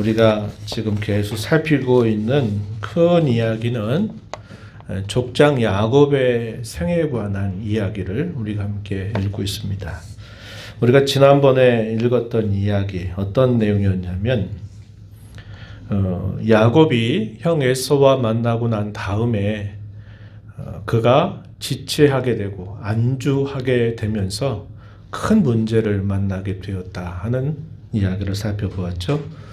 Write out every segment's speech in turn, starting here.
우리가 지금 계속 살피고 있는 큰 이야기는 족장 야곱의 생애에 관한 이야기를 우리가 함께 읽고 있습니다. 우리가 지난번에 읽었던 이야기 어떤 내용이었냐면 야곱이 형 에서와 만나고 난 다음에 그가 지체하게 되고 안주하게 되면서 큰 문제를 만나게 되었다 하는 이야기를 살펴보았죠.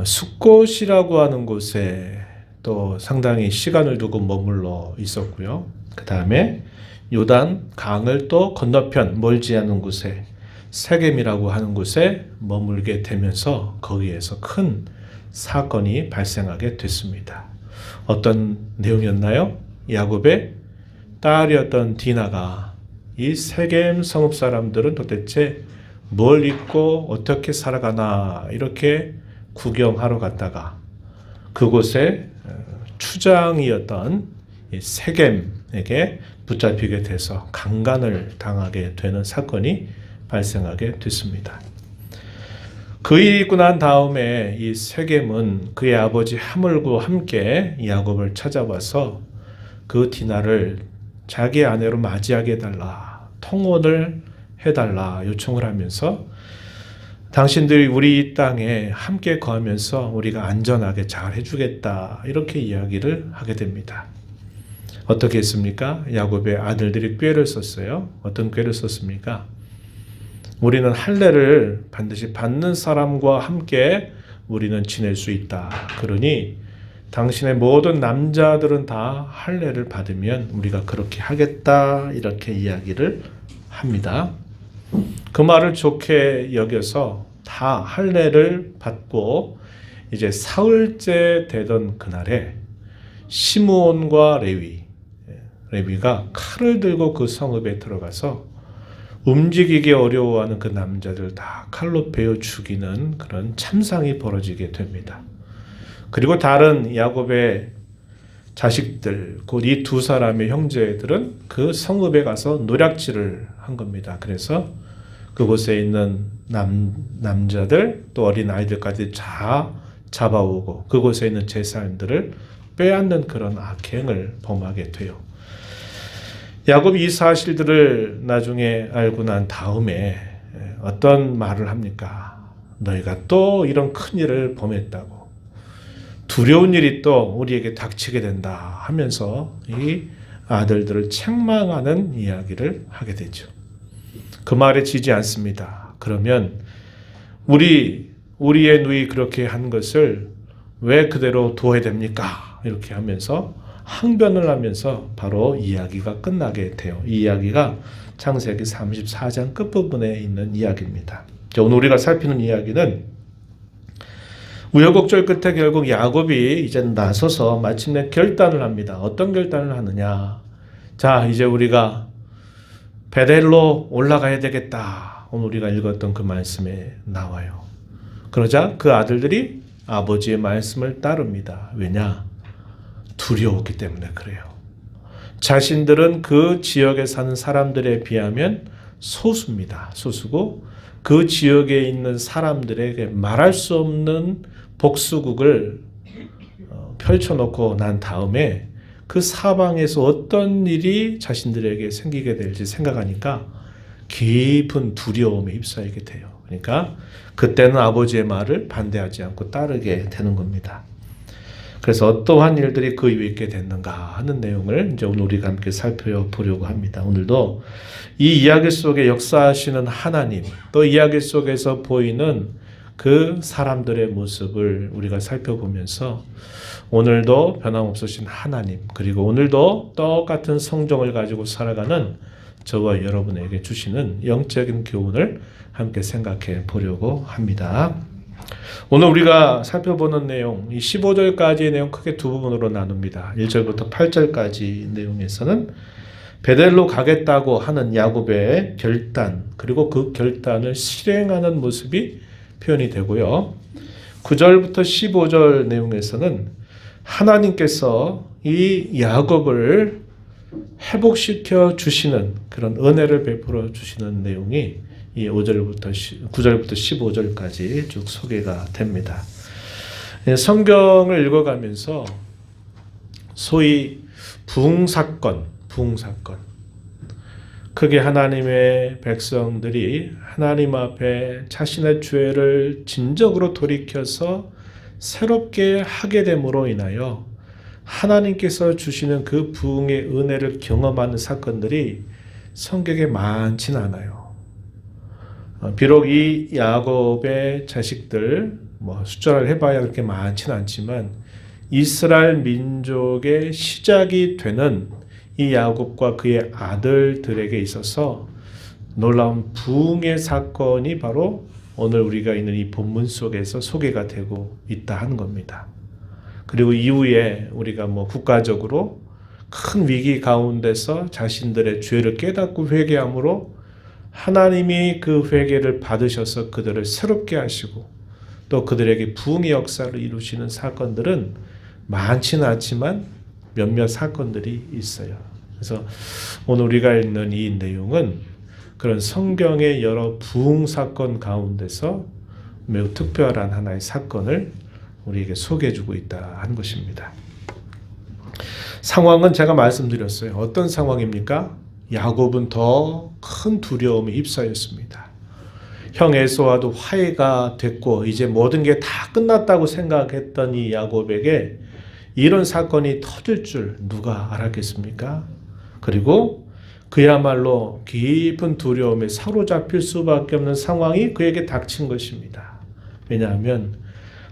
숫곳이라고 하는 곳에 또 상당히 시간을 두고 머물러 있었고요. 그 다음에 요단 강을 또 건너편 멀지 않은 곳에 세겜이라고 하는 곳에 머물게 되면서 거기에서 큰 사건이 발생하게 됐습니다. 어떤 내용이었나요? 야곱의 딸이었던 디나가 이 세겜 성읍 사람들은 도대체 뭘 입고 어떻게 살아가나 이렇게 구경하러 갔다가 그곳에 추장이었던 세겜에게 붙잡히게 돼서 강간을 당하게 되는 사건이 발생하게 됐습니다. 그 일이 있고 난 다음에 이 세겜은 그의 아버지 하물과 함께 야곱을 찾아와서 그 디나를 자기 아내로 맞이하게 해달라, 통혼을 해달라 요청을 하면서 당신들이 우리 땅에 함께 거하면서 우리가 안전하게 잘 해주겠다 이렇게 이야기를 하게 됩니다. 어떻게 했습니까? 야곱의 아들들이 꾀를 썼어요. 어떤 꾀를 썼습니까? 우리는 할례를 반드시 받는 사람과 함께 우리는 지낼 수 있다. 그러니 당신의 모든 남자들은 다 할례를 받으면 우리가 그렇게 하겠다 이렇게 이야기를 합니다. 그 말을 좋게 여겨서 다 할례를 받고 이제 사흘째 되던 그날에 시므온과 레위가 칼을 들고 그 성읍에 들어가서 움직이기 어려워하는 그 남자들 다 칼로 베어 죽이는 그런 참상이 벌어지게 됩니다. 그리고 다른 야곱의 자식들, 곧 이 두 사람의 형제들은 그 성읍에 가서 노략질을 한 겁니다. 그래서 그곳에 있는 남자들 또 어린 아이들까지 다 잡아오고 그곳에 있는 제사장들을 빼앗는 그런 악행을 범하게 돼요. 야곱이 이 사실들을 나중에 알고 난 다음에 어떤 말을 합니까? 너희가 또 이런 큰 일을 범했다고. 두려운 일이 또 우리에게 닥치게 된다 하면서 이 아들들을 책망하는 이야기를 하게 되죠. 그 말에 지지 않습니다. 그러면 우리의 누이 그렇게 한 것을 왜 그대로 둬야 됩니까? 이렇게 하면서 항변을 하면서 바로 이야기가 끝나게 돼요. 이 이야기가 창세기 34장 끝부분에 있는 이야기입니다. 오늘 우리가 살피는 이야기는 우여곡절 끝에 결국 야곱이 이제 나서서 마침내 결단을 합니다. 어떤 결단을 하느냐? 자, 이제 우리가 베델로 올라가야 되겠다. 오늘 우리가 읽었던 그 말씀에 나와요. 그러자 그 아들들이 아버지의 말씀을 따릅니다. 왜냐? 두려웠기 때문에 그래요. 자신들은 그 지역에 사는 사람들에 비하면 소수입니다. 소수고 그 지역에 있는 사람들에게 말할 수 없는 복수국을 펼쳐놓고 난 다음에 그 사방에서 어떤 일이 자신들에게 생기게 될지 생각하니까 깊은 두려움에 휩싸이게 돼요. 그러니까 그때는 아버지의 말을 반대하지 않고 따르게 되는 겁니다. 그래서 어떠한 일들이 그 이후에 있게 됐는가 하는 내용을 이제 오늘 우리가 함께 살펴보려고 합니다. 오늘도 이 이야기 속에 역사하시는 하나님, 또 이야기 속에서 보이는 그 사람들의 모습을 우리가 살펴보면서 오늘도 변함없으신 하나님, 그리고 오늘도 똑같은 성정을 가지고 살아가는 저와 여러분에게 주시는 영적인 교훈을 함께 생각해 보려고 합니다. 오늘 우리가 살펴보는 내용, 이 15절까지의 내용 크게 두 부분으로 나눕니다. 1절부터 8절까지 내용에서는 베델로 가겠다고 하는 야곱의 결단, 그리고 그 결단을 실행하는 모습이 표현이 되고요. 9절부터 15절 내용에서는 하나님께서 이 야곱을 회복시켜 주시는 그런 은혜를 베풀어 주시는 내용이 이 9절부터 15절까지 쭉 소개가 됩니다. 성경을 읽어가면서 소위 부흥사건, 크게 하나님의 백성들이 하나님 앞에 자신의 죄를 진정으로 돌이켜서 새롭게 하게 됨으로 인하여 하나님께서 주시는 그 부흥의 은혜를 경험하는 사건들이 성경에 많지는 않아요. 비록 이 야곱의 자식들 숫자를 해봐야 그렇게 많지는 않지만 이스라엘 민족의 시작이 되는 이 야곱과 그의 아들들에게 있어서 놀라운 부흥의 사건이 바로 오늘 우리가 있는 이 본문 속에서 소개가 되고 있다 하는 겁니다. 그리고 이후에 우리가 국가적으로 큰 위기 가운데서 자신들의 죄를 깨닫고 회개함으로 하나님이 그 회개를 받으셔서 그들을 새롭게 하시고 또 그들에게 부흥의 역사를 이루시는 사건들은 많지는 않지만 몇몇 사건들이 있어요. 그래서 오늘 우리가 읽는 이 내용은 그런 성경의 여러 부흥 사건 가운데서 매우 특별한 하나의 사건을 우리에게 소개해주고 있다 하는 것입니다. 상황은 제가 말씀드렸어요. 어떤 상황입니까? 야곱은 더 큰 두려움에 휩싸였습니다. 형 에서와도 화해가 됐고 이제 모든 게 다 끝났다고 생각했던 이 야곱에게 이런 사건이 터질 줄 누가 알았겠습니까? 그리고 그야말로 깊은 두려움에 사로잡힐 수밖에 없는 상황이 그에게 닥친 것입니다. 왜냐하면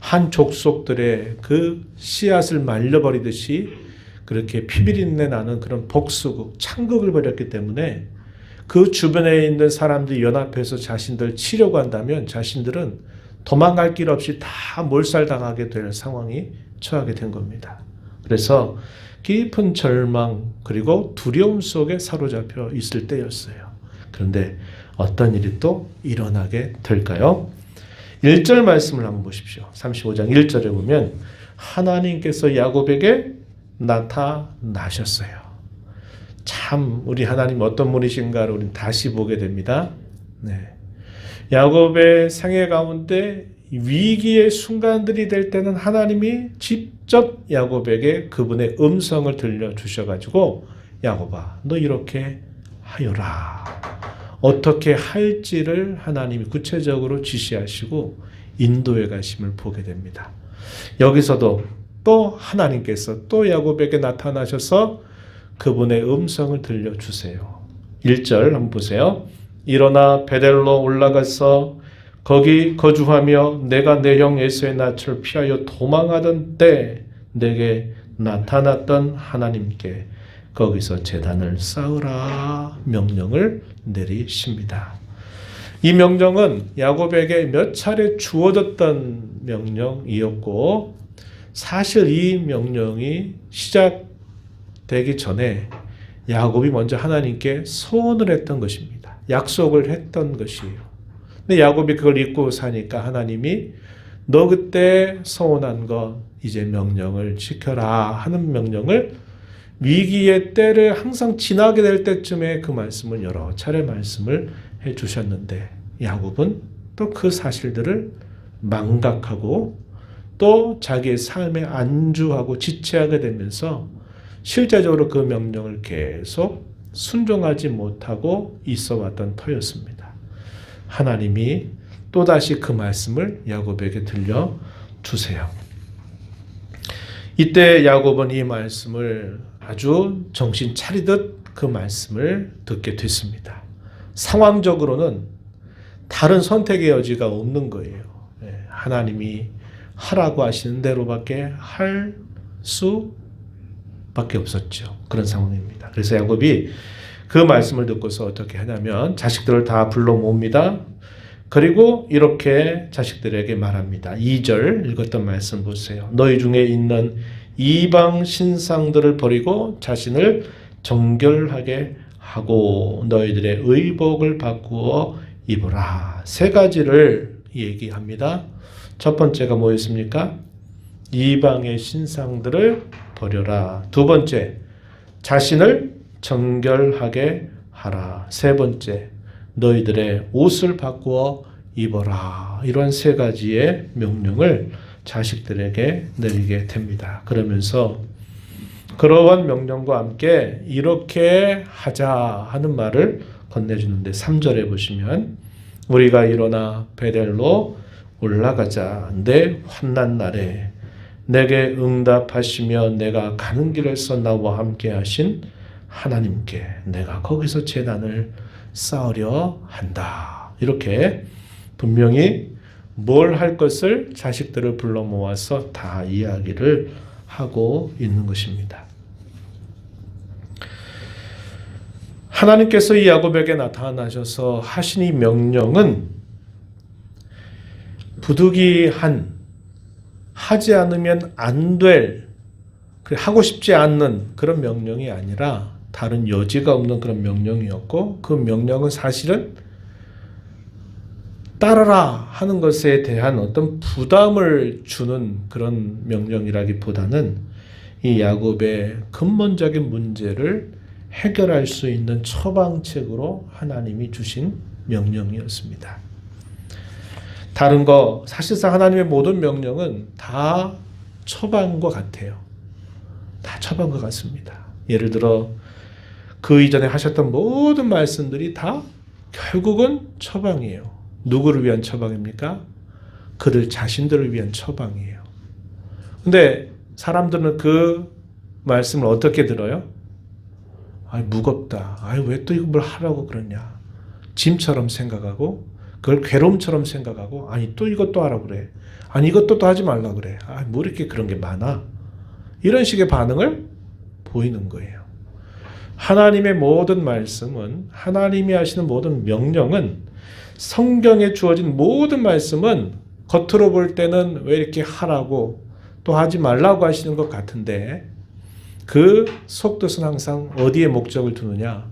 한 족속들의 그 씨앗을 말려버리듯이 그렇게 피비린내 나는 그런 복수국, 창극을 벌였기 때문에 그 주변에 있는 사람들이 연합해서 자신들 치려고 한다면 자신들은 도망갈 길 없이 다 몰살당하게 될 상황이 처하게 된 겁니다. 그래서 깊은 절망 그리고 두려움 속에 사로잡혀 있을 때였어요. 그런데 어떤 일이 또 일어나게 될까요? 1절 말씀을 한번 보십시오. 35장 1절에 보면 하나님께서 야곱에게 나타나셨어요. 참 우리 하나님 어떤 분이신가를 우리는 다시 보게 됩니다. 야곱의 생애 가운데 위기의 순간들이 될 때는 하나님이 직접 야곱에게 그분의 음성을 들려주셔가지고 야곱아 너 이렇게 하여라. 어떻게 할지를 하나님이 구체적으로 지시하시고 인도해 가심을 보게 됩니다. 여기서도 또 하나님께서 또 야곱에게 나타나셔서 그분의 음성을 들려주세요. 1절 한번 보세요. 일어나 베델로 올라가서 거기 거주하며 내가 내 형 에서의 낯을 피하여 도망하던 때 내게 나타났던 하나님께 거기서 제단을 쌓으라 명령을 내리십니다. 이 명령은 야곱에게 몇 차례 주어졌던 명령이었고 사실 이 명령이 시작되기 전에 야곱이 먼저 하나님께 소원을 했던 것입니다. 약속을 했던 것이에요. 근데 야곱이 그걸 잊고 사니까 하나님이 너 그때 소원한 거 이제 명령을 지켜라 하는 명령을 위기의 때를 항상 지나게 될 때쯤에 그 말씀을 여러 차례 말씀을 해 주셨는데 야곱은 또 그 사실들을 망각하고 또 자기의 삶에 안주하고 지체하게 되면서 실제적으로 그 명령을 계속 순종하지 못하고 있어 왔던 터였습니다. 하나님이 또다시 그 말씀을 야곱에게 들려주세요. 이때 야곱은 이 말씀을 아주 정신 차리듯 그 말씀을 듣게 됐습니다. 상황적으로는 다른 선택의 여지가 없는 거예요. 하나님이 하라고 하시는 대로밖에 할 수밖에 없었죠. 그런 상황입니다. 그래서 야곱이 그 말씀을 듣고서 어떻게 하냐면 자식들을 다 불러 모읍니다. 그리고 이렇게 자식들에게 말합니다. 2절 읽었던 말씀 보세요. 너희 중에 있는 이방 신상들을 버리고 자신을 정결하게 하고 너희들의 의복을 바꾸어 입으라. 세 가지를 얘기합니다. 첫 번째가 뭐였습니까? 이방의 신상들을 버려라. 두 번째, 자신을 정결하게 하라. 세 번째, 너희들의 옷을 바꾸어 입어라. 이런 세 가지의 명령을 자식들에게 내리게 됩니다. 그러면서 그러한 명령과 함께 이렇게 하자 하는 말을 건네주는데 3절에 보시면 우리가 일어나 베델로 올라가자. 내 환난 날에 내게 응답하시며 내가 가는 길에서 나와 함께 하신 하나님께 내가 거기서 제단을 쌓으려 한다. 이렇게 분명히 뭘 할 것을 자식들을 불러 모아서 다 이야기를 하고 있는 것입니다. 하나님께서 이 야곱에게 나타나셔서 하신 이 명령은 부득이한 하지 않으면 안 될 하고 싶지 않는 그런 명령이 아니라 다른 여지가 없는 그런 명령이었고 그 명령은 사실은 따르라 하는 것에 대한 어떤 부담을 주는 그런 명령이라기보다는 이 야곱의 근본적인 문제를 해결할 수 있는 처방책으로 하나님이 주신 명령이었습니다. 다른 거 사실상 하나님의 모든 명령은 다 처방과 같아요. 다 처방과 같습니다. 예를 들어 그 이전에 하셨던 모든 말씀들이 다 결국은 처방이에요. 누구를 위한 처방입니까? 그들 자신들을 위한 처방이에요. 근데 사람들은 그 말씀을 어떻게 들어요? 무겁다. 왜 또 이걸 하라고 그러냐. 짐처럼 생각하고 그걸 괴로움처럼 생각하고 또 이것도 하라고 그래. 이것도 또 하지 말라고 그래. 뭐 이렇게 그런 게 많아. 이런 식의 반응을 보이는 거예요. 하나님의 모든 말씀은 하나님이 하시는 모든 명령은 성경에 주어진 모든 말씀은 겉으로 볼 때는 왜 이렇게 하라고 또 하지 말라고 하시는 것 같은데 그 속뜻은 항상 어디에 목적을 두느냐?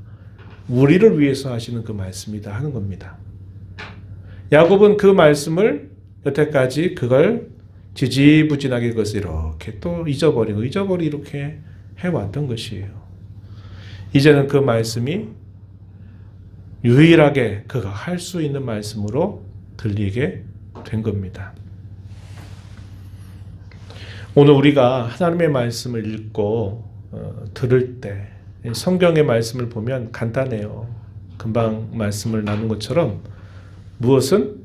우리를 위해서 하시는 그 말씀이다 하는 겁니다. 야곱은 그 말씀을 여태까지 그걸 지지부진하게 그것을 이렇게 또 잊어버리고 이렇게 해왔던 것이에요. 이제는 그 말씀이 유일하게 그가 할 수 있는 말씀으로 들리게 된 겁니다. 오늘 우리가 하나님의 말씀을 읽고 들을 때 성경의 말씀을 보면 간단해요. 금방 말씀을 나눈 것처럼 무엇은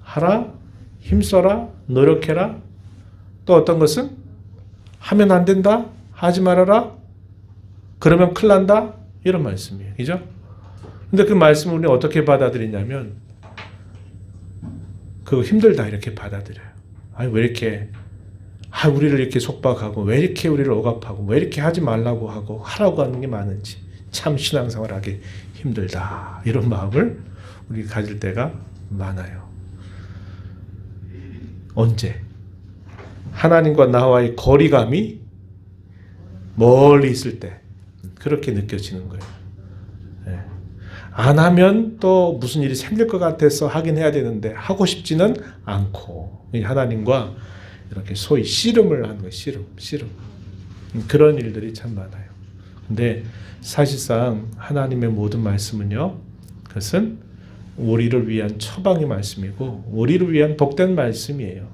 하라, 힘써라, 노력해라. 또 어떤 것은 하면 안 된다, 하지 말아라. 그러면 큰일 난다. 이런 말씀이에요. 그죠? 근데 그 말씀을 우리는 어떻게 받아들이냐면 그거 힘들다 이렇게 받아들여요. 왜 이렇게 우리를 이렇게 속박하고 왜 이렇게 우리를 억압하고 왜 이렇게 하지 말라고 하고 하라고 하는 게 많은지 참 신앙생활하기 힘들다. 이런 마음을 우리가 가질 때가 많아요. 언제? 하나님과 나와의 거리감이 멀리 있을 때 그렇게 느껴지는 거예요. 안 하면 또 무슨 일이 생길 것 같아서 하긴 해야 되는데 하고 싶지는 않고 하나님과 이렇게 소위 씨름을 하는 거예요. 씨름. 그런 일들이 참 많아요. 근데 사실상 하나님의 모든 말씀은요. 그것은 우리를 위한 처방의 말씀이고 우리를 위한 복된 말씀이에요.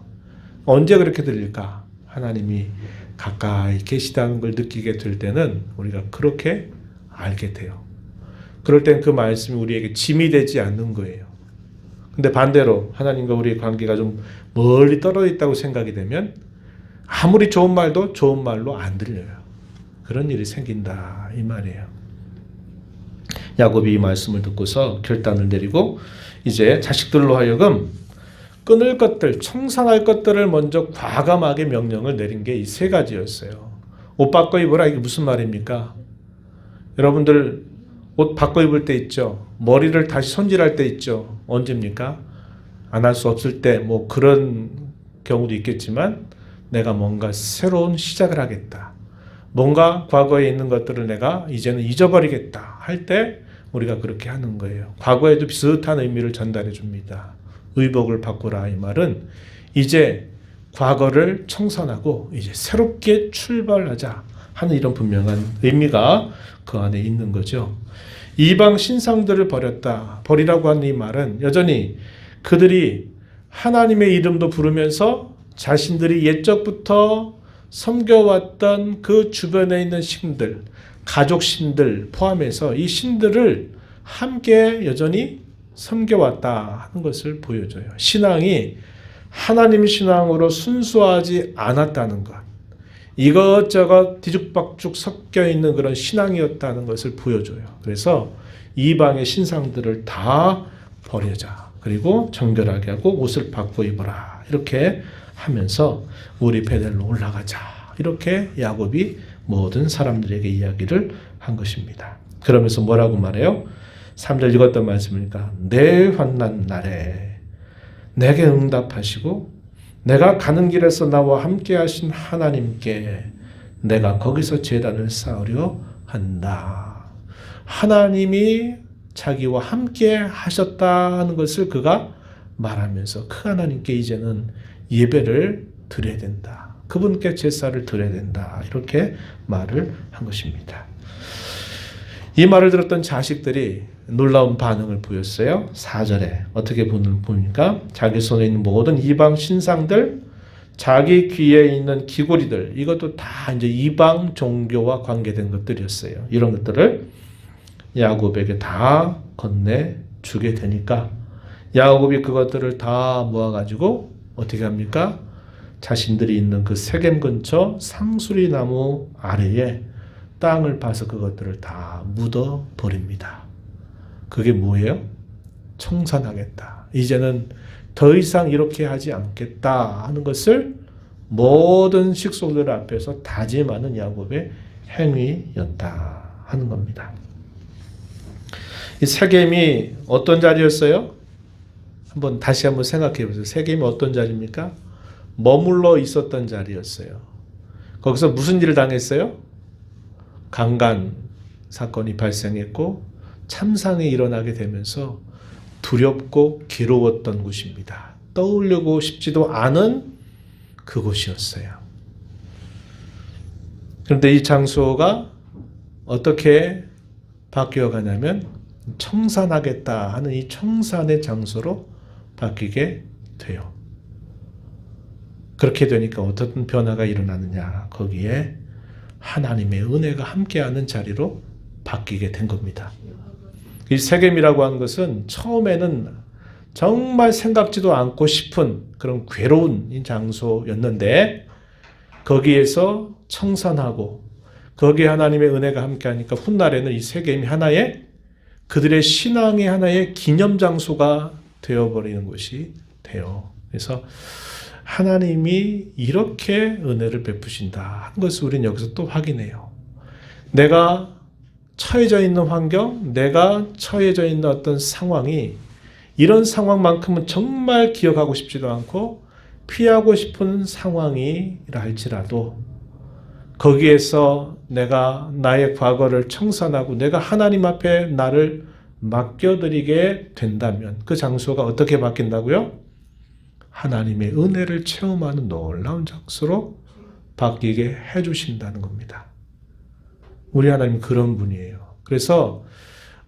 언제 그렇게 들릴까? 하나님이 가까이 계시다는 걸 느끼게 될 때는 우리가 그렇게 알게 돼요. 그럴 땐 그 말씀이 우리에게 짐이 되지 않는 거예요. 근데 반대로 하나님과 우리의 관계가 좀 멀리 떨어져 있다고 생각이 되면 아무리 좋은 말도 좋은 말로 안 들려요. 그런 일이 생긴다 이 말이에요. 야곱이 이 말씀을 듣고서 결단을 내리고 이제 자식들로 하여금 끊을 것들, 청산할 것들을 먼저 과감하게 명령을 내린 게 이 세 가지였어요. 옷 바꿔 입어라. 이게 무슨 말입니까? 여러분들 옷 바꿔 입을 때 있죠. 머리를 다시 손질할 때 있죠. 언제입니까? 안 할 수 없을 때 뭐 그런 경우도 있겠지만 내가 뭔가 새로운 시작을 하겠다. 뭔가 과거에 있는 것들을 내가 이제는 잊어버리겠다 할 때 우리가 그렇게 하는 거예요. 과거에도 비슷한 의미를 전달해 줍니다. 의복을 바꾸라 이 말은 이제 과거를 청산하고 이제 새롭게 출발하자 하는 이런 분명한 의미가 그 안에 있는 거죠. 이방 신상들을 버리라고 하는 이 말은 여전히 그들이 하나님의 이름도 부르면서 자신들이 옛적부터 섬겨왔던 그 주변에 있는 신들, 가족 신들 포함해서 이 신들을 함께 여전히 섬겨왔다 하는 것을 보여줘요. 신앙이 하나님 신앙으로 순수하지 않았다는 것, 이것저것 뒤죽박죽 섞여 있는 그런 신앙이었다는 것을 보여줘요. 그래서 이방의 신상들을 다 버리자. 그리고 정결하게 하고 옷을 바꿔 입어라. 이렇게 하면서 우리 베델로 올라가자. 이렇게 야곱이 모든 사람들에게 이야기를 한 것입니다. 그러면서 뭐라고 말해요? 3절 읽었던 말씀이니까 내 환난 날에 내게 응답하시고 내가 가는 길에서 나와 함께 하신 하나님께 내가 거기서 제단을 쌓으려 한다. 하나님이 자기와 함께 하셨다는 것을 그가 말하면서 그 하나님께 이제는 예배를 드려야 된다. 그분께 제사를 드려야 된다. 이렇게 말을 한 것입니다. 이 말을 들었던 자식들이 놀라운 반응을 보였어요. 4절에 어떻게 보니까 자기 손에 있는 모든 이방 신상들, 자기 귀에 있는 귀고리들, 이것도 다 이제 이방 종교와 관계된 것들이었어요. 이런 것들을 야곱에게 다 건네주게 되니까 야곱이 그것들을 다 모아가지고 어떻게 합니까? 자신들이 있는 그 세겜 근처 상수리 나무 아래에 땅을 파서 그것들을 다 묻어 버립니다. 그게 뭐예요? 청산하겠다. 이제는 더 이상 이렇게 하지 않겠다 하는 것을 모든 식솔들 앞에서 다짐하는 야곱의 행위였다 하는 겁니다. 이 세겜이 어떤 자리였어요? 다시 한번 생각해 보세요. 세겜이 어떤 자리입니까? 머물러 있었던 자리였어요. 거기서 무슨 일을 당했어요? 강간 사건이 발생했고 참상이 일어나게 되면서 두렵고 괴로웠던 곳입니다. 떠올리고 싶지도 않은 그곳이었어요. 그런데 이 장소가 어떻게 바뀌어 가냐면 청산하겠다 하는 이 청산의 장소로 바뀌게 돼요. 그렇게 되니까 어떤 변화가 일어나느냐, 거기에 하나님의 은혜가 함께하는 자리로 바뀌게 된 겁니다. 이 세겜이라고 하는 것은 처음에는 정말 생각지도 않고 싶은 그런 괴로운 장소였는데 거기에서 청산하고 거기에 하나님의 은혜가 함께하니까 훗날에는 이 세겜이 하나의 그들의 신앙의 하나의 기념 장소가 되어버리는 것이 돼요. 그래서 하나님이 이렇게 은혜를 베푸신다 하는 것을 우리는 여기서 또 확인해요. 내가 처해져 있는 환경, 내가 처해져 있는 어떤 상황이 이런 상황만큼은 정말 기억하고 싶지도 않고 피하고 싶은 상황이라 할지라도 거기에서 내가 나의 과거를 청산하고 내가 하나님 앞에 나를 맡겨드리게 된다면 그 장소가 어떻게 바뀐다고요? 하나님의 은혜를 체험하는 놀라운 장소로 바뀌게 해주신다는 겁니다. 우리 하나님 그런 분이에요. 그래서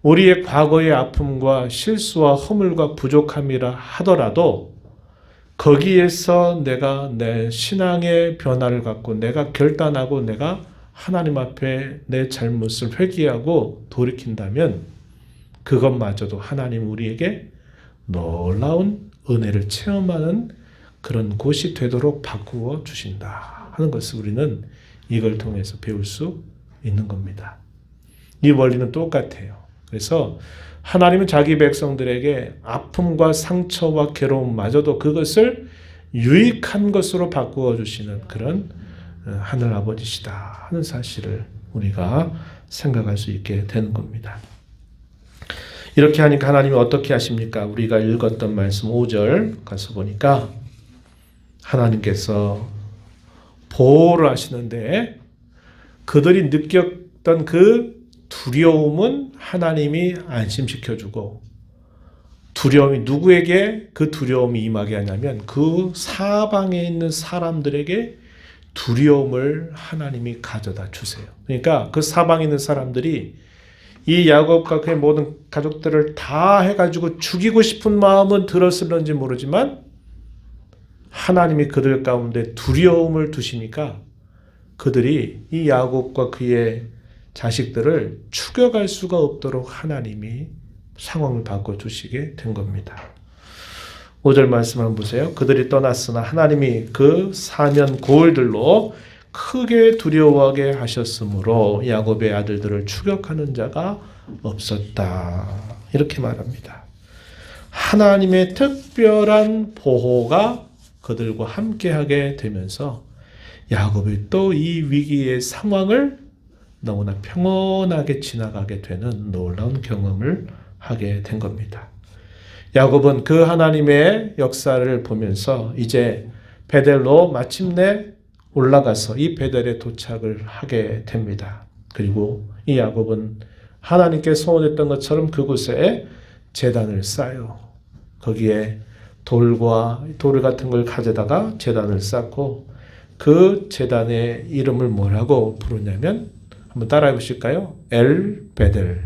우리의 과거의 아픔과 실수와 허물과 부족함이라 하더라도 거기에서 내가 내 신앙의 변화를 갖고 내가 결단하고 내가 하나님 앞에 내 잘못을 회개하고 돌이킨다면 그것마저도 하나님 우리에게 놀라운 은혜를 체험하는 그런 곳이 되도록 바꾸어 주신다 하는 것을 우리는 이걸 통해서 배울 수 있는 겁니다. 이 원리는 똑같아요. 그래서 하나님은 자기 백성들에게 아픔과 상처와 괴로움마저도 그것을 유익한 것으로 바꾸어 주시는 그런 하늘 아버지시다 하는 사실을 우리가 생각할 수 있게 되는 겁니다. 이렇게 하니까 하나님이 어떻게 하십니까? 우리가 읽었던 말씀 5절 가서 보니까 하나님께서 보호를 하시는데 그들이 느꼈던 그 두려움은 하나님이 안심시켜주고 두려움이 누구에게 그 두려움이 임하게 하냐면 그 사방에 있는 사람들에게 두려움을 하나님이 가져다 주세요. 그러니까 그 사방에 있는 사람들이 이 야곱과 그의 모든 가족들을 다 해가지고 죽이고 싶은 마음은 들었을런지 모르지만 하나님이 그들 가운데 두려움을 두시니까 그들이 이 야곱과 그의 자식들을 추격할 수가 없도록 하나님이 상황을 바꿔주시게 된 겁니다. 5절 말씀 한번 보세요. 그들이 떠났으나 하나님이 그 사면 고을들로 크게 두려워하게 하셨으므로 야곱의 아들들을 추격하는 자가 없었다. 이렇게 말합니다. 하나님의 특별한 보호가 그들과 함께하게 되면서 야곱이 또 이 위기의 상황을 너무나 평온하게 지나가게 되는 놀라운 경험을 하게 된 겁니다. 야곱은 그 하나님의 역사를 보면서 이제 베델로 마침내 올라가서 이 베델에 도착을 하게 됩니다. 그리고 이 야곱은 하나님께 소원했던 것처럼 그곳에 제단을 쌓아요. 거기에 돌과 돌 같은 걸 가져다가 제단을 쌓고 그 제단의 이름을 뭐라고 부르냐면 한번 따라해 보실까요? 엘 베델.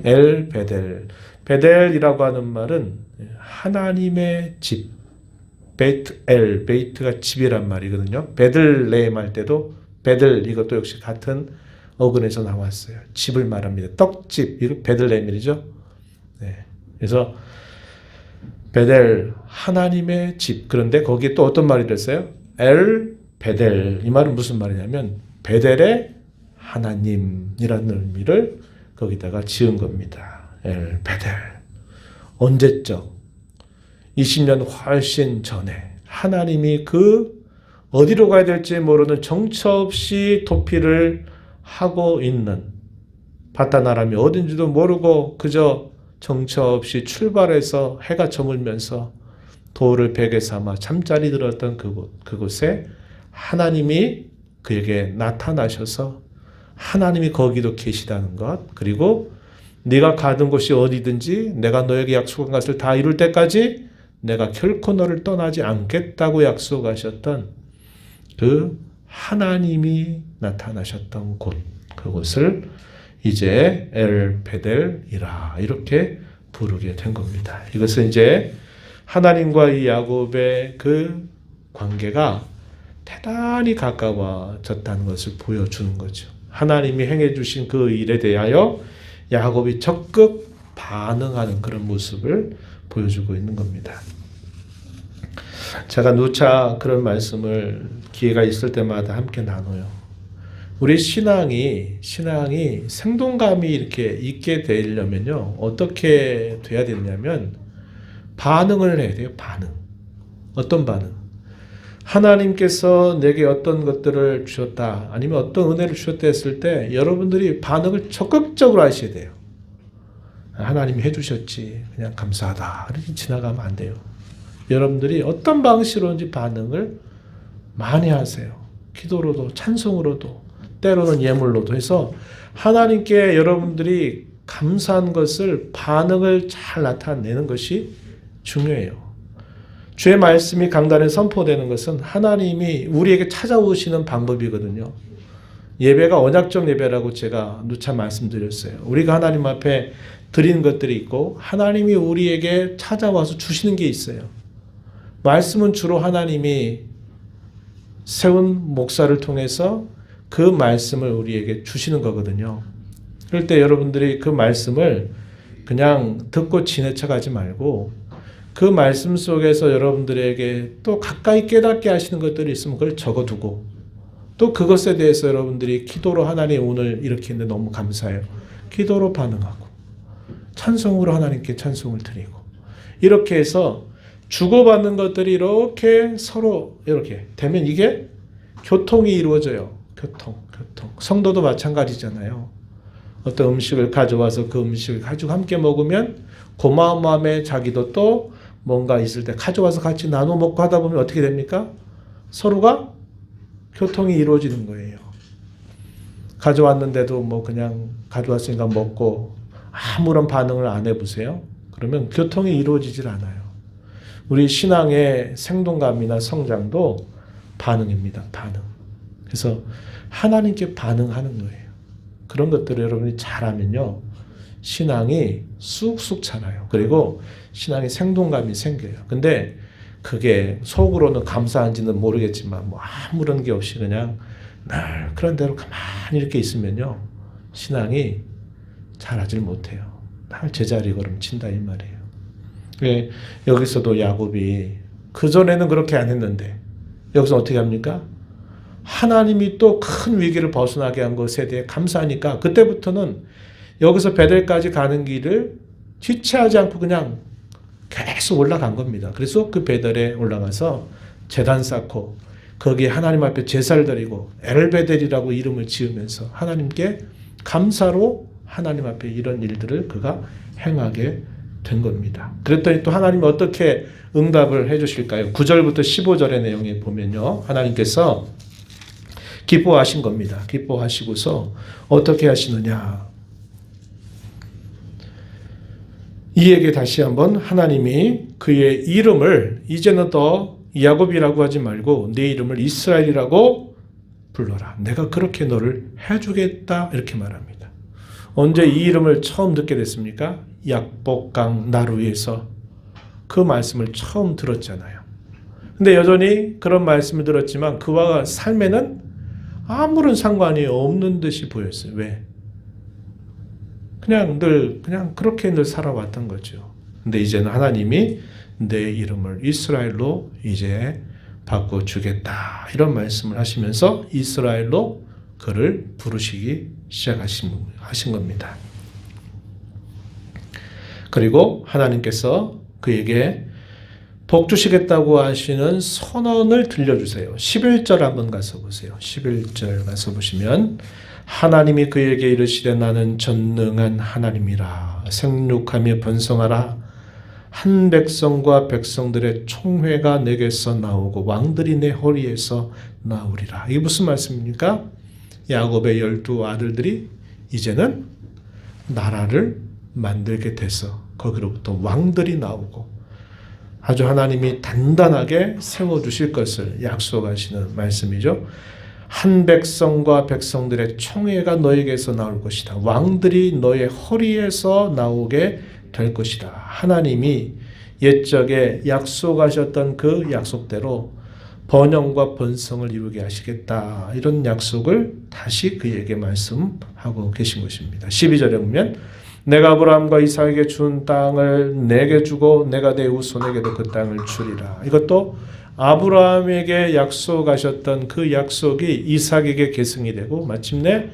엘 베델. 베델이라고 하는 말은 하나님의 집. 베이트 엘. 베이트가 집이란 말이거든요. 베들레헴 할 때도 베들 이것도 역시 같은 어근에서 나왔어요. 집을 말합니다. 떡집. 이거 베들레헴이죠. 네. 그래서 베델 하나님의 집. 그런데 거기에 또 어떤 말이 됐어요? 엘 베델. 이 말은 무슨 말이냐면 베델의 하나님이라는 의미를 거기다가 지은 겁니다. 엘 베델. 언제적 20년 훨씬 전에 하나님이 그 어디로 가야 될지 모르는 정처 없이 도피를 하고 있는 바다나람이 어딘지도 모르고 그저 정처 없이 출발해서 해가 저물면서 돌을 베개 삼아 잠자리 들었던 그곳에 하나님이 그에게 나타나셔서 하나님이 거기도 계시다는 것, 그리고 네가 가던 곳이 어디든지 내가 너에게 약속한 것을 다 이룰 때까지 내가 결코 너를 떠나지 않겠다고 약속하셨던 그 하나님이 나타나셨던 곳, 그곳을 이제 엘 베델이라 이렇게 부르게 된 겁니다. 이것은 이제 하나님과 이 야곱의 그 관계가 대단히 가까워졌다는 것을 보여주는 거죠. 하나님이 행해 주신 그 일에 대하여 야곱이 적극 반응하는 그런 모습을 보여주고 있는 겁니다. 제가 누차 그런 말씀을 기회가 있을 때마다 함께 나눠요. 우리 신앙이 생동감이 이렇게 있게 되려면요, 어떻게 돼야 되냐면 반응을 해야 돼요. 반응. 어떤 반응? 하나님께서 내게 어떤 것들을 주셨다, 아니면 어떤 은혜를 주셨다 했을 때 여러분들이 반응을 적극적으로 하셔야 돼요. 하나님이 해주셨지, 그냥 감사하다 이렇게 지나가면 안 돼요. 여러분들이 어떤 방식으로든지 반응을 많이 하세요. 기도로도 찬송으로도 때로는 예물로도 해서 하나님께 여러분들이 감사한 것을 반응을 잘 나타내는 것이 중요해요. 주의 말씀이 강단에 선포되는 것은 하나님이 우리에게 찾아오시는 방법이거든요. 예배가 언약적 예배라고 제가 누차 말씀드렸어요. 우리가 하나님 앞에 드리는 것들이 있고 하나님이 우리에게 찾아와서 주시는 게 있어요. 말씀은 주로 하나님이 세운 목사를 통해서 그 말씀을 우리에게 주시는 거거든요. 그럴 때 여러분들이 그 말씀을 그냥 듣고 지나쳐 가지 말고 그 말씀 속에서 여러분들에게 또 가까이 깨닫게 하시는 것들이 있으면 그걸 적어두고 또 그것에 대해서 여러분들이 기도로 하나님 오늘 이렇게 했는데 너무 감사해요. 기도로 반응하고 찬송으로 하나님께 찬송을 드리고 이렇게 해서 주고받는 것들이 이렇게 서로 이렇게 되면 이게 교통이 이루어져요. 교통. 성도도 마찬가지잖아요. 어떤 음식을 가져와서 그 음식을 가지고 함께 먹으면 고마운 마음에 자기도 또 뭔가 있을 때 가져와서 같이 나눠 먹고 하다 보면 어떻게 됩니까? 서로가 교통이 이루어지는 거예요. 가져왔는데도 뭐 그냥 가져왔으니까 먹고 아무런 반응을 안 해보세요. 그러면 교통이 이루어지질 않아요. 우리 신앙의 생동감이나 성장도 반응입니다. 반응. 그래서 하나님께 반응하는 거예요. 그런 것들을 여러분이 잘하면요, 신앙이 쑥쑥 자라요. 그리고 신앙의 생동감이 생겨요. 근데 그게 속으로는 감사한지는 모르겠지만 뭐 아무런 게 없이 그냥 늘 그런 대로 가만히 이렇게 있으면요, 신앙이 자라질 못해요. 늘 제자리 걸음친다 이 말이에요. 여기서도 야곱이 그전에는 그렇게 안 했는데 여기서 어떻게 합니까? 하나님이 또 큰 위기를 벗어나게 한 것에 대해 감사하니까 그때부터는 여기서 베델까지 가는 길을 지체하지 않고 그냥 계속 올라간 겁니다. 그래서 그 베델에 올라가서 제단 쌓고 거기에 하나님 앞에 제사를 드리고 엘베델이라고 이름을 지으면서 하나님께 감사로 하나님 앞에 이런 일들을 그가 행하게 된 겁니다. 그랬더니 또 하나님이 어떻게 응답을 해주실까요? 9절부터 15절의 내용에 보면요, 하나님께서 기뻐하신 겁니다. 기뻐하시고서 어떻게 하시느냐, 이에게 다시 한번 하나님이 그의 이름을 이제는 더 야곱이라고 하지 말고 내 이름을 이스라엘이라고 불러라. 내가 그렇게 너를 해주겠다. 이렇게 말합니다. 언제 이 이름을 처음 듣게 됐습니까? 약복강 나루에서 그 말씀을 처음 들었잖아요. 근데 여전히 그런 말씀을 들었지만 그와 삶에는 아무런 상관이 없는 듯이 보였어요. 왜? 그냥 그렇게 늘 살아왔던 거죠. 근데 이제는 하나님이 내 이름을 이스라엘로 이제 바꿔주겠다. 이런 말씀을 하시면서 이스라엘로 그를 부르시기 시작하신 겁니다. 그리고 하나님께서 그에게 복 주시겠다고 하시는 선언을 들려주세요. 11절 한번 가서 보세요. 11절 가서 보시면 하나님이 그에게 이르시되 나는 전능한 하나님이라. 생육하며 번성하라. 한 백성과 백성들의 총회가 내게서 나오고 왕들이 내 허리에서 나오리라. 이게 무슨 말씀입니까? 야곱의 12 아들들이 이제는 나라를 만들게 돼서 거기로부터 왕들이 나오고 아주 하나님이 단단하게 세워주실 것을 약속하시는 말씀이죠. 한 백성과 백성들의 총회가 너에게서 나올 것이다. 왕들이 너의 허리에서 나오게 될 것이다. 하나님이 옛적에 약속하셨던 그 약속대로 번영과 번성을 이루게 하시겠다. 이런 약속을 다시 그에게 말씀하고 계신 것입니다. 12절에 보면 내가 아브라함과 이삭에게 준 땅을 내게 주고 내가 내 후손에게도 그 땅을 주리라. 이것도 아브라함에게 약속하셨던 그 약속이 이삭에게 계승이 되고 마침내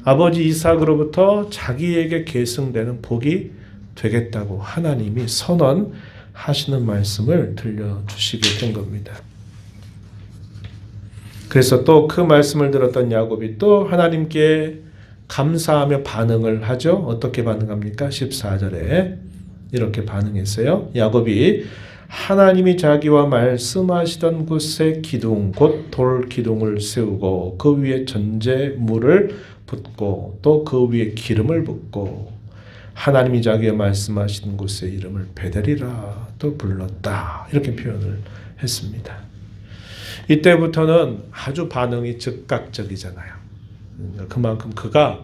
아버지 이삭으로부터 자기에게 계승되는 복이 되겠다고 하나님이 선언하시는 말씀을 들려주시게 된 겁니다. 그래서 또 그 말씀을 들었던 야곱이 또 하나님께 감사하며 반응을 하죠. 어떻게 반응합니까? 14절에 이렇게 반응했어요. 야곱이 하나님이 자기와 말씀하시던 곳에 기둥 곧 돌 기둥을 세우고 그 위에 전제물을 붓고 또 그 위에 기름을 붓고 하나님이 자기와 말씀하시는 곳에 이름을 베델이라 또 불렀다. 이렇게 표현을 했습니다. 이때부터는 아주 반응이 즉각적이잖아요. 그만큼 그가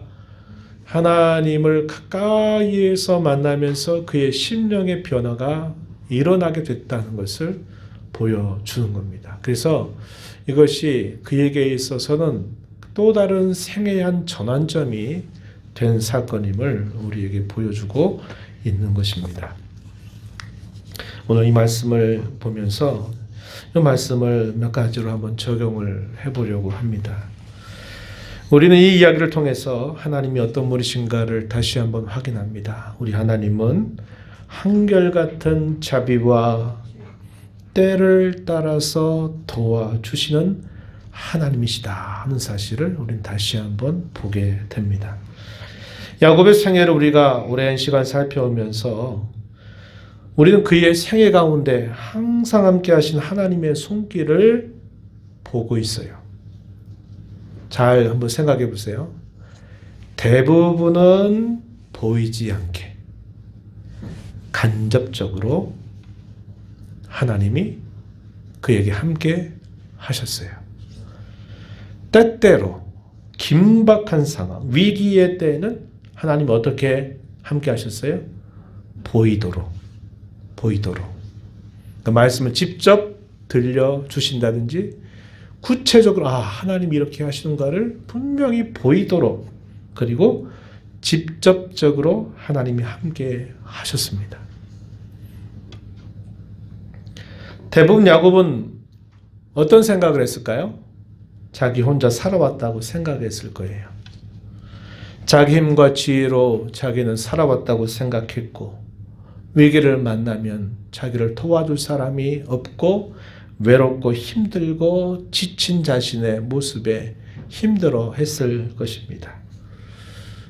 하나님을 가까이에서 만나면서 그의 심령의 변화가 일어나게 됐다는 것을 보여주는 겁니다. 그래서 이것이 그에게 있어서는 또 다른 생애의 한 전환점이 된 사건임을 우리에게 보여주고 있는 것입니다. 오늘 이 말씀을 보면서 이 말씀을 몇 가지로 한번 적용을 해보려고 합니다. 우리는 이 이야기를 통해서 하나님이 어떤 분이신가를 다시 한번 확인합니다. 우리 하나님은 한결같은 자비와 때를 따라서 도와주시는 하나님이시다 하는 사실을 우리는 다시 한번 보게 됩니다. 야곱의 생애를 우리가 오랜 시간 살펴오면서 우리는 그의 생애 가운데 항상 함께 하신 하나님의 손길을 보고 있어요. 잘 한번 생각해 보세요. 대부분은 보이지 않게 간접적으로 하나님이 그에게 함께 하셨어요. 때때로 긴박한 상황, 위기의 때에는 하나님 어떻게 함께 하셨어요? 보이도록. 그 말씀을 직접 들려주신다든지 구체적으로 하나님이 이렇게 하시는가를 분명히 보이도록 그리고 직접적으로 하나님이 함께 하셨습니다. 대부분 야곱은 어떤 생각을 했을까요? 자기 혼자 살아왔다고 생각했을 거예요. 자기 힘과 지혜로 자기는 살아왔다고 생각했고 위기를 만나면 자기를 도와줄 사람이 없고 외롭고 힘들고 지친 자신의 모습에 힘들어 했을 것입니다.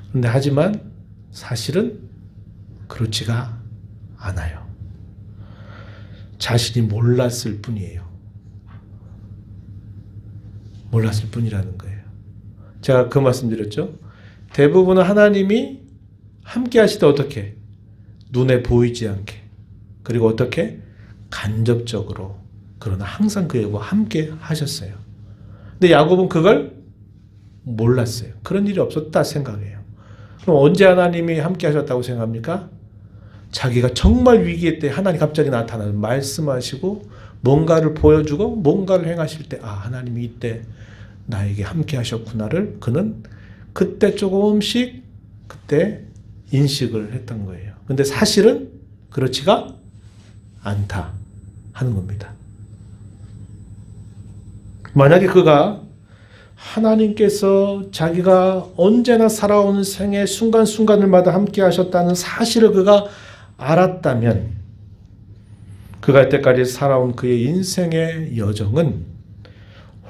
그런데 하지만 사실은 그렇지가 않아요. 자신이 몰랐을 뿐이에요. 몰랐을 뿐이라는 거예요. 제가 그 말씀 드렸죠. 대부분은 하나님이 함께 하실 때 어떻게? 눈에 보이지 않게. 그리고 어떻게? 간접적으로. 그러나 항상 그와 함께 하셨어요. 근데 야곱은 그걸 몰랐어요. 그런 일이 없었다 생각해요. 그럼 언제 하나님이 함께 하셨다고 생각합니까? 자기가 정말 위기의 때 하나님 갑자기 나타나서 말씀하시고 뭔가를 보여주고 뭔가를 행하실 때 하나님이 이때 나에게 함께 하셨구나를 그는 그때 조금씩 그때 인식을 했던 거예요. 근데 사실은 그렇지가 않다 하는 겁니다. 만약에 그가 하나님께서 자기가 언제나 살아오는 생의 순간순간들마다 함께 하셨다는 사실을 그가 알았다면 그가 이때까지 살아온 그의 인생의 여정은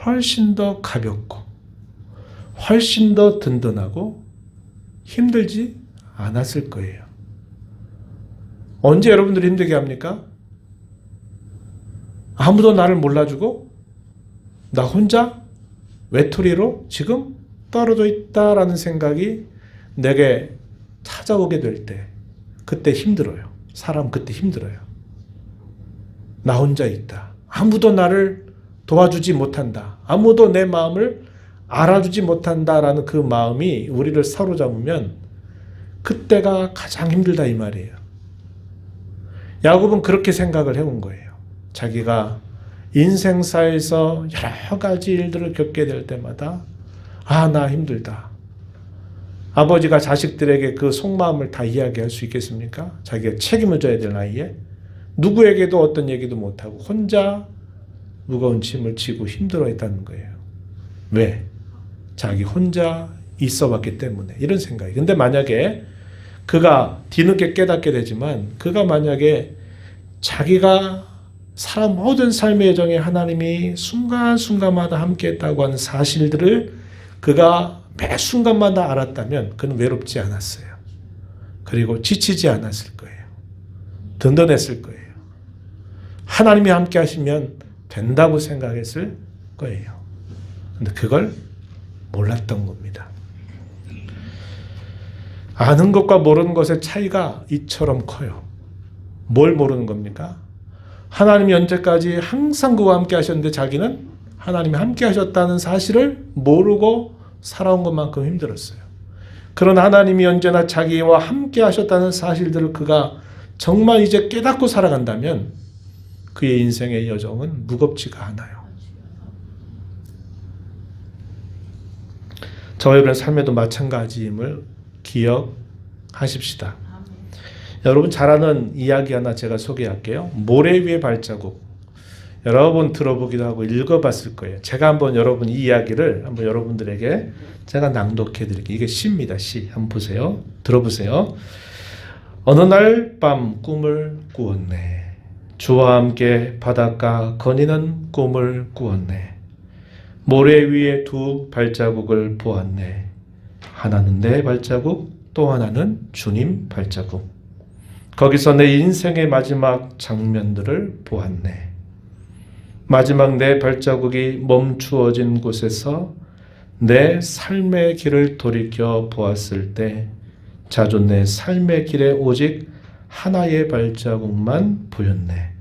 훨씬 더 가볍고 훨씬 더 든든하고 힘들지 않았을 거예요. 언제 여러분들이 힘들게 합니까? 아무도 나를 몰라주고 나 혼자 외톨이로 지금 떨어져 있다라는 생각이 내게 찾아오게 될 때 그때 힘들어요. 사람 그때 힘들어요. 나 혼자 있다. 아무도 나를 도와주지 못한다. 아무도 내 마음을 알아주지 못한다라는 그 마음이 우리를 사로잡으면 그때가 가장 힘들다 이 말이에요. 야곱은 그렇게 생각을 해온 거예요. 자기가 인생사에서 여러 가지 일들을 겪게 될 때마다 나 힘들다. 아버지가 자식들에게 그 속마음을 다 이야기할 수 있겠습니까? 자기가 책임을 져야 될 나이에 누구에게도 어떤 얘기도 못하고 혼자 무거운 짐을 지고 힘들어했다는 거예요. 왜? 자기 혼자 있어봤기 때문에 이런 생각이. 근데 만약에 그가 뒤늦게 깨닫게 되지만 그가 만약에 자기가 사람 모든 삶의 여정에 하나님이 순간순간마다 함께했다고 하는 사실들을 그가 매 순간마다 알았다면 그는 외롭지 않았어요. 그리고 지치지 않았을 거예요. 든든했을 거예요. 하나님이 함께 하시면 된다고 생각했을 거예요. 근데 그걸 몰랐던 겁니다. 아는 것과 모르는 것의 차이가 이처럼 커요. 뭘 모르는 겁니까? 하나님이 언제까지 항상 그와 함께 하셨는데 자기는 하나님이 함께 하셨다는 사실을 모르고 살아온 것만큼 힘들었어요. 그러나 하나님이 언제나 자기와 함께 하셨다는 사실들을 그가 정말 이제 깨닫고 살아간다면 그의 인생의 여정은 무겁지가 않아요. 저와 여러분의 삶에도 마찬가지임을 기억하십시다. 여러분 잘 아는 이야기 하나 제가 소개할게요. 모래 위의 발자국. 여러 번 들어보기도 하고 읽어봤을 거예요. 제가 한번 여러분 이 이야기를 한번 여러분들에게 제가 낭독해 드릴게요. 이게 시입니다. 시. 한번 보세요. 들어보세요. 어느 날 밤 꿈을 꾸었네. 주와 함께 바닷가 거니는 꿈을 꾸었네. 모래 위에 두 발자국을 보았네. 하나는 내 발자국, 또 하나는 주님 발자국. 거기서 내 인생의 마지막 장면들을 보았네. 마지막 내 발자국이 멈추어진 곳에서 내 삶의 길을 돌이켜 보았을 때 자주 내 삶의 길에 오직 하나의 발자국만 보였네.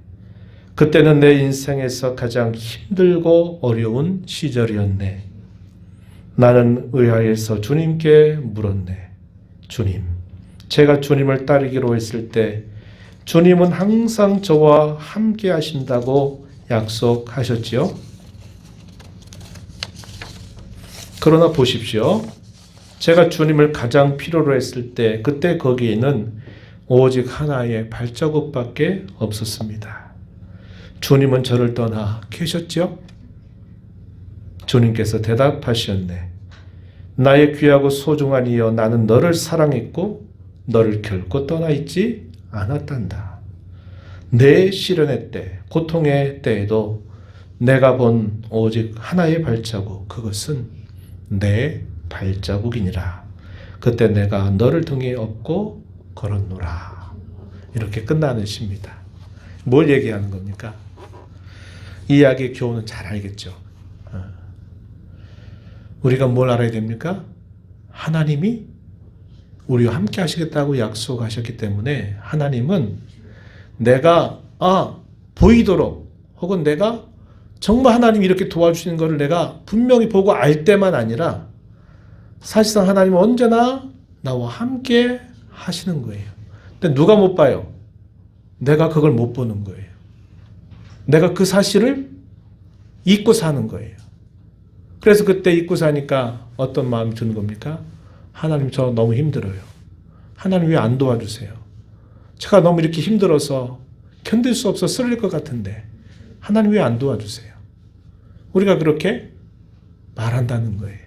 그때는 내 인생에서 가장 힘들고 어려운 시절이었네. 나는 의아해서 주님께 물었네. 주님, 제가 주님을 따르기로 했을 때 주님은 항상 저와 함께 하신다고 약속하셨지요. 그러나 보십시오. 제가 주님을 가장 필요로 했을 때 그때 거기에는 오직 하나의 발자국밖에 없었습니다. 주님은 저를 떠나 계셨죠? 주님께서 대답하셨네. 나의 귀하고 소중한 이여 나는 너를 사랑했고 너를 결코 떠나 있지 않았단다. 내 시련의 때, 고통의 때에도 내가 본 오직 하나의 발자국, 그것은 내 발자국이니라. 그때 내가 너를 등에 업고 걸었노라. 이렇게 끝나는 시입니다. 뭘 얘기하는 겁니까? 이 이야기의 교훈은 잘 알겠죠. 우리가 뭘 알아야 됩니까? 하나님이 우리와 함께 하시겠다고 약속하셨기 때문에 하나님은 내가 보이도록 혹은 내가 정말 하나님이 이렇게 도와주시는 것을 내가 분명히 보고 알 때만 아니라 사실상 하나님은 언제나 나와 함께 하시는 거예요. 근데 누가 못 봐요? 내가 그걸 못 보는 거예요. 내가 그 사실을 잊고 사는 거예요. 그래서 그때 잊고 사니까 어떤 마음이 드는 겁니까? 하나님 저 너무 힘들어요. 하나님 왜 안 도와주세요? 제가 너무 이렇게 힘들어서 견딜 수 없어 쓰러질 것 같은데 하나님 왜 안 도와주세요? 우리가 그렇게 말한다는 거예요.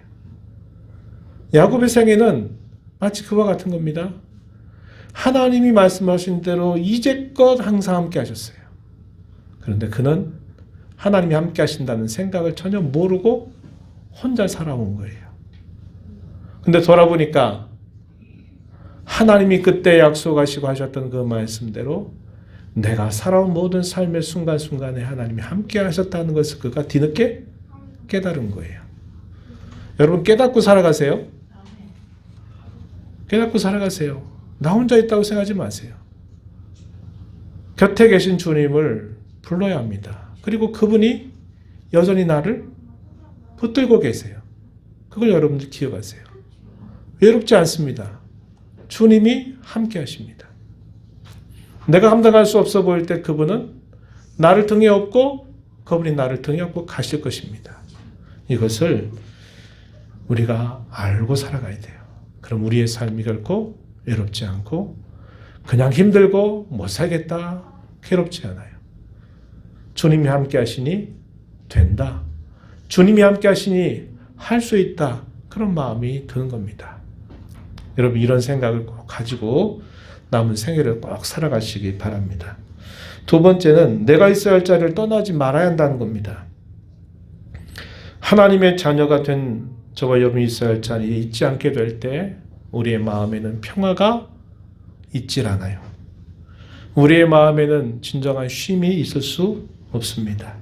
야곱의 생애는 마치 그와 같은 겁니다. 하나님이 말씀하신 대로 이제껏 항상 함께 하셨어요. 그런데 그는 하나님이 함께 하신다는 생각을 전혀 모르고 혼자 살아온 거예요. 근데 돌아보니까 하나님이 그때 약속하시고 하셨던 그 말씀대로 내가 살아온 모든 삶의 순간순간에 하나님이 함께 하셨다는 것을 그가 뒤늦게 깨달은 거예요. 여러분 깨닫고 살아가세요. 깨닫고 살아가세요. 나 혼자 있다고 생각하지 마세요. 곁에 계신 주님을 불러야 합니다. 그리고 그분이 여전히 나를 붙들고 계세요. 그걸 여러분들 기억하세요. 외롭지 않습니다. 주님이 함께 하십니다. 내가 감당할 수 없어 보일 때 그분은 나를 등에 업고 그분이 나를 등에 업고 가실 것입니다. 이것을 우리가 알고 살아가야 돼요. 그럼 우리의 삶이 결코 외롭지 않고 그냥 힘들고 못 살겠다 괴롭지 않아요. 주님이 함께 하시니 된다. 주님이 함께 하시니 할 수 있다. 그런 마음이 드는 겁니다. 여러분 이런 생각을 꼭 가지고 남은 생애를 꼭 살아가시기 바랍니다. 두 번째는 내가 있어야 할 자리를 떠나지 말아야 한다는 겁니다. 하나님의 자녀가 된 저와 여러분이 있어야 할 자리에 있지 않게 될 때 우리의 마음에는 평화가 있질 않아요. 우리의 마음에는 진정한 쉼이 있을 수 없습니다.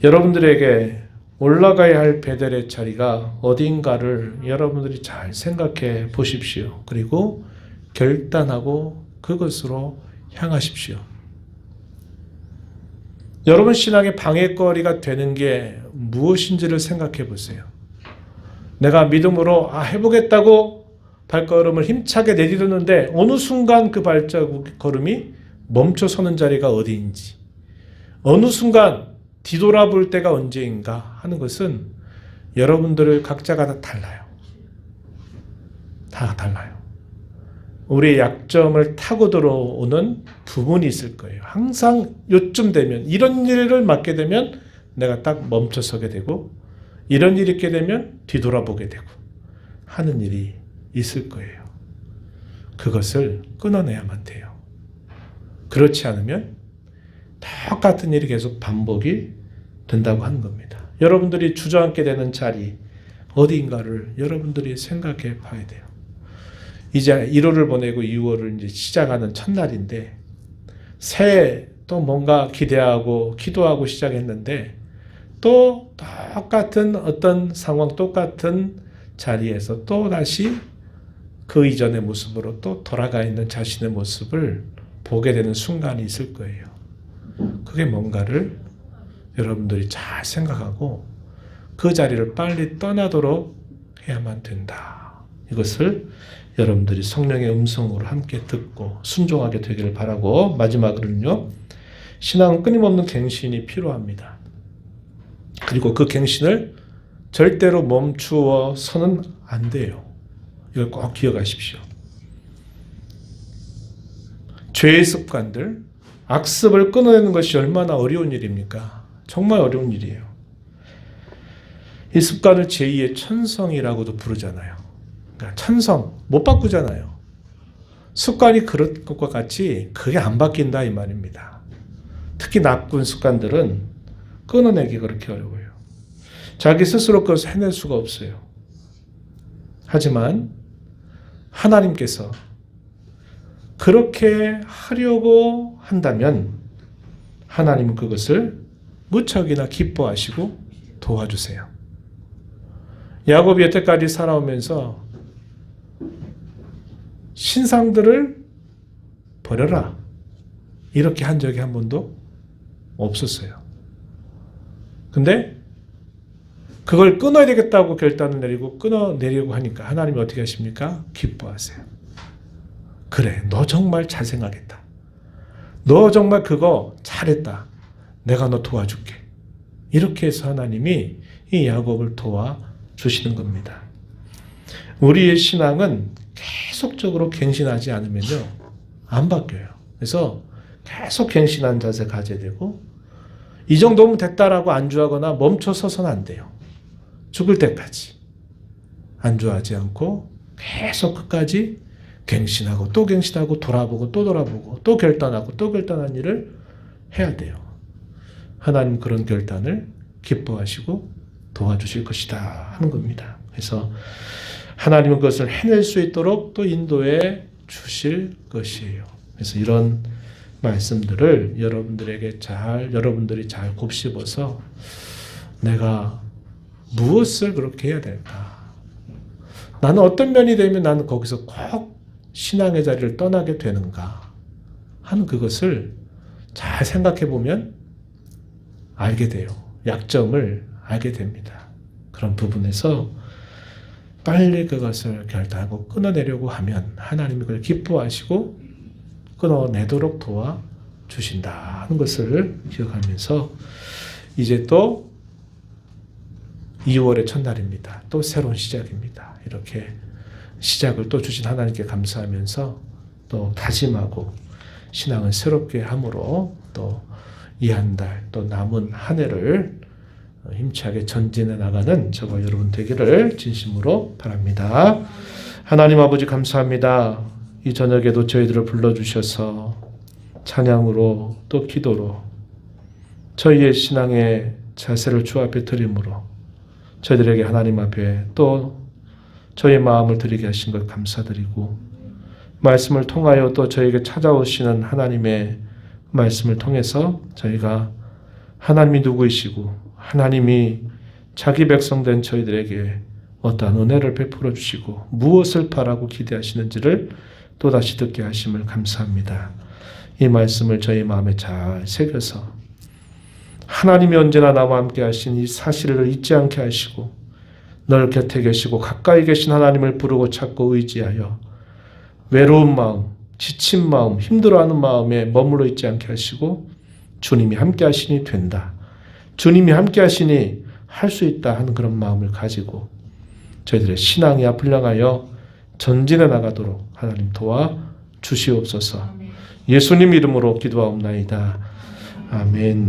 여러분들에게 올라가야 할 베델의 자리가 어딘가를 여러분들이 잘 생각해 보십시오. 그리고 결단하고 그것으로 향하십시오. 여러분 신앙의 방해거리가 되는 게 무엇인지를 생각해 보세요. 내가 믿음으로 해보겠다고 발걸음을 힘차게 내딛었는데 어느 순간 그 발걸음이 멈춰서는 자리가 어디인지, 어느 순간 뒤돌아볼 때가 언제인가 하는 것은 여러분들을 각자가 다 달라요. 다 달라요. 우리의 약점을 타고 들어오는 부분이 있을 거예요. 항상 요쯤 되면 이런 일을 맡게 되면 내가 딱 멈춰서게 되고 이런 일이 있게 되면 뒤돌아보게 되고 하는 일이 있을 거예요. 그것을 끊어내야만 돼요. 그렇지 않으면 똑같은 일이 계속 반복이 된다고 하는 겁니다. 여러분들이 주저앉게 되는 자리 어디인가를 여러분들이 생각해 봐야 돼요. 이제 1월을 보내고 2월을 이제 시작하는 첫날인데 새해 또 뭔가 기대하고 기도하고 시작했는데 또 똑같은 어떤 상황 똑같은 자리에서 또 다시 그 이전의 모습으로 또 돌아가 있는 자신의 모습을 보게 되는 순간이 있을 거예요. 그게 뭔가를 여러분들이 잘 생각하고 그 자리를 빨리 떠나도록 해야만 된다. 이것을 여러분들이 성령의 음성으로 함께 듣고 순종하게 되기를 바라고, 마지막으로는요, 신앙은 끊임없는 갱신이 필요합니다. 그리고 그 갱신을 절대로 멈추어서는 안 돼요. 이걸 꼭 기억하십시오. 죄의 습관들, 악습을 끊어내는 것이 얼마나 어려운 일입니까? 정말 어려운 일이에요. 이 습관을 제2의 천성이라고도 부르잖아요. 그러니까 천성, 못 바꾸잖아요. 습관이 그런 것과 같이 그게 안 바뀐다 이 말입니다. 특히 나쁜 습관들은 끊어내기가 그렇게 어려워요. 자기 스스로 그것을 해낼 수가 없어요. 하지만 하나님께서 그렇게 하려고 한다면 하나님은 그것을 무척이나 기뻐하시고 도와주세요. 야곱이 여태까지 살아오면서 신상들을 버려라 이렇게 한 적이 한 번도 없었어요. 근데 그걸 끊어야 되겠다고 결단을 내리고 끊어내려고 하니까 하나님이 어떻게 하십니까? 기뻐하세요. 그래, 너 정말 잘 생각했다. 너 정말 그거 잘했다. 내가 너 도와줄게. 이렇게 해서 하나님이 이 야곱을 도와주시는 겁니다. 우리의 신앙은 계속적으로 갱신하지 않으면요, 안 바뀌어요. 그래서 계속 갱신한 자세 가져야 되고, 이 정도면 됐다라고 안주하거나 멈춰서서는 안 돼요. 죽을 때까지 안주하지 않고 계속 끝까지 갱신하고 또 갱신하고 돌아보고 또 돌아보고 또 결단하고 또 결단한 일을 해야 돼요. 하나님 그런 결단을 기뻐하시고 도와주실 것이다 하는 겁니다. 그래서 하나님은 그것을 해낼 수 있도록 또 인도해 주실 것이에요. 그래서 이런 말씀들을 여러분들이 잘 곱씹어서 내가 무엇을 그렇게 해야 될까? 나는 어떤 면이 되면 나는 거기서 꼭 신앙의 자리를 떠나게 되는가 하는 그것을 잘 생각해 보면 알게 돼요. 약점을 알게 됩니다. 그런 부분에서 빨리 그것을 결단하고 끊어내려고 하면 하나님이 그걸 기뻐하시고 끊어내도록 도와주신다 하는 것을 기억하면서 이제 또 2월의 첫날입니다. 또 새로운 시작입니다. 이렇게 시작을 또 주신 하나님께 감사하면서 또 다짐하고 신앙을 새롭게 함으로 또 이 한 달 또 남은 한 해를 힘차게 전진해 나가는 저와 여러분 되기를 진심으로 바랍니다. 하나님 아버지 감사합니다. 이 저녁에도 저희들을 불러주셔서 찬양으로 또 기도로 저희의 신앙의 자세를 주 앞에 드림으로 저희들에게 하나님 앞에 또 저희 마음을 드리게 하신 것 감사드리고, 말씀을 통하여 또 저에게 찾아오시는 하나님의 말씀을 통해서 저희가 하나님이 누구이시고 하나님이 자기 백성 된 저희들에게 어떠한 은혜를 베풀어 주시고 무엇을 바라고 기대하시는지를 또다시 듣게 하심을 감사합니다. 이 말씀을 저희 마음에 잘 새겨서 하나님이 언제나 나와 함께 하신 이 사실을 잊지 않게 하시고 늘 곁에 계시고 가까이 계신 하나님을 부르고 찾고 의지하여 외로운 마음, 지친 마음, 힘들어하는 마음에 머물러 있지 않게 하시고 주님이 함께 하시니 된다. 주님이 함께 하시니 할 수 있다 하는 그런 마음을 가지고 저희들의 신앙이 앞을 향하여 전진해 나가도록 하나님 도와주시옵소서. 예수님 이름으로 기도하옵나이다. 아멘.